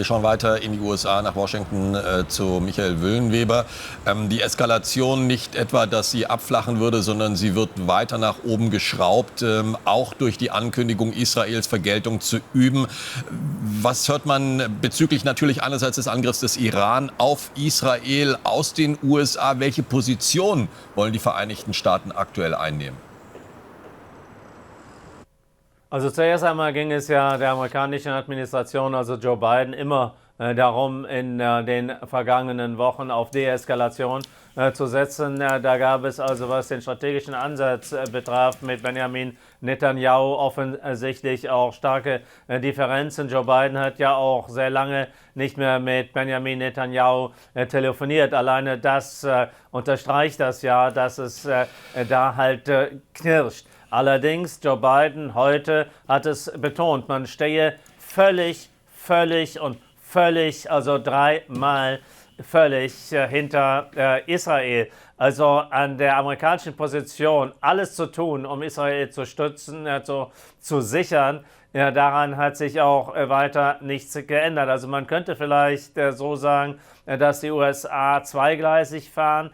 Wir schauen weiter in die USA, nach Washington zu Michael Wüllenweber. Die Eskalation nicht etwa, dass sie abflachen würde, sondern sie wird weiter nach oben geschraubt, auch durch die Ankündigung Israels Vergeltung zu üben. Was hört man bezüglich natürlich einerseits des Angriffs des Iran auf Israel aus den USA? Welche Position wollen die Vereinigten Staaten aktuell einnehmen? Also zuerst einmal ging es ja der amerikanischen Administration, also Joe Biden, immer darum, in den vergangenen Wochen auf Deeskalation zu setzen. Da gab es also, was den strategischen Ansatz betraf, mit Benjamin Netanyahu offensichtlich auch starke Differenzen. Joe Biden hat ja auch sehr lange nicht mehr mit Benjamin Netanyahu telefoniert. Alleine das unterstreicht das ja, dass es da halt knirscht. Allerdings, Joe Biden heute hat es betont, man stehe völlig, also dreimal völlig hinter Israel. Also an der amerikanischen Position alles zu tun, um Israel zu stützen, zu sichern. Ja, daran hat sich auch weiter nichts geändert. Also man könnte vielleicht so sagen, dass die USA zweigleisig fahren.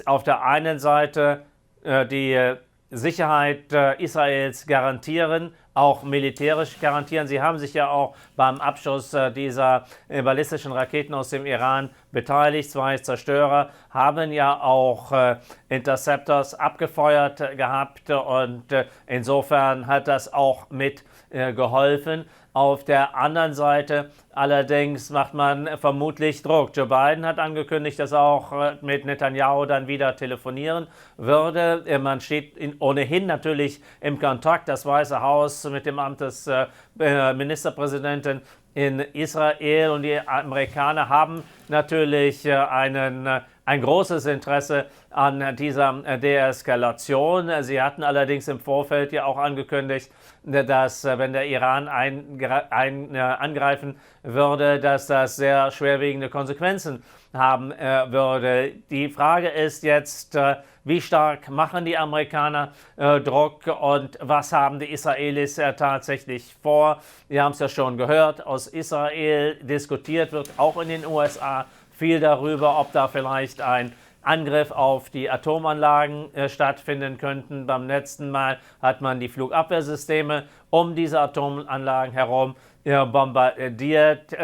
Auf der einen Seite die Sicherheit Israels garantieren, auch militärisch garantieren. Sie haben sich ja auch beim Abschuss dieser ballistischen Raketen aus dem Iran beteiligt. 2 Zerstörer haben ja auch Interceptors abgefeuert gehabt und insofern hat das auch mit geholfen. Auf der anderen Seite allerdings macht man vermutlich Druck. Joe Biden hat angekündigt, dass er auch mit Netanyahu dann wieder telefonieren würde. Man steht ohnehin natürlich im Kontakt, das Weiße Haus mit dem Amt des Ministerpräsidenten in Israel, und die Amerikaner haben natürlich ein großes Interesse an dieser Deeskalation. Sie hatten allerdings im Vorfeld ja auch angekündigt, dass wenn der Iran angreifen würde, dass das sehr schwerwiegende Konsequenzen haben würde. Die Frage ist jetzt, wie stark machen die Amerikaner Druck und was haben die Israelis tatsächlich vor? Wir haben es ja schon gehört, aus Israel diskutiert wird auch in den USA viel darüber, ob da vielleicht ein Angriff auf die Atomanlagen stattfinden könnten. Beim letzten Mal hat man die Flugabwehrsysteme um diese Atomanlagen herum bombardiert,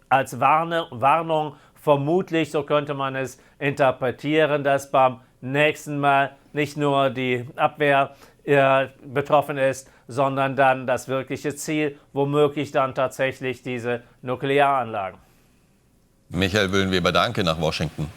als Warnung. Vermutlich, so könnte man es interpretieren, dass beim nächsten Mal nicht nur die Abwehr betroffen ist, sondern dann das wirkliche Ziel, womöglich dann tatsächlich diese Nuklearanlagen. Michael Wüllenweber, danke nach Washington.